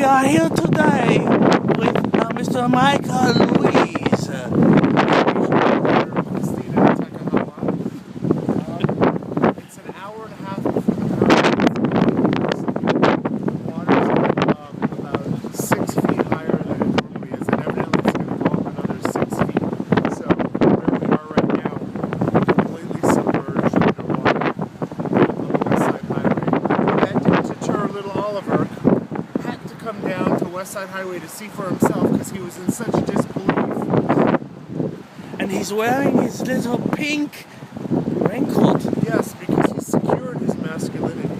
We are here today with Mr. Michael Louise. It's an hour and a half before the power. The water's about 6 feet higher than it normally is, and evidently it's going to go up another 6 feet. So where we are right now, completely submerged underwater on the West Side Highway. That didn't deter little Oliver. Had to come down to West Side Highway to see for himself because he was in such disbelief. And he's wearing his little pink raincoat. Yes, because he secured his masculinity.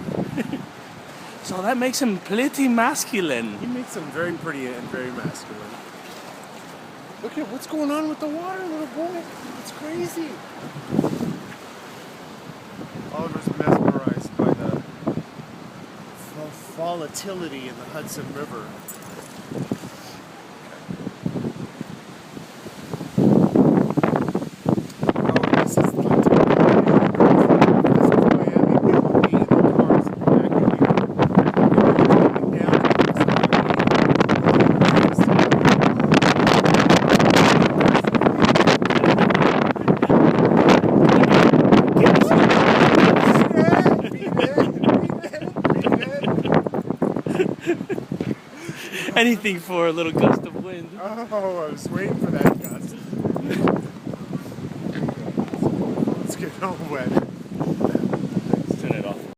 So that makes him pretty masculine. He makes him very pretty and very masculine. Look at what's going on with the water, little boy. It's crazy. Oliver's mesmerized by the volatility in the Hudson River. Anything for a little gust of wind. Oh, I was waiting for that gust. Let's get all wet.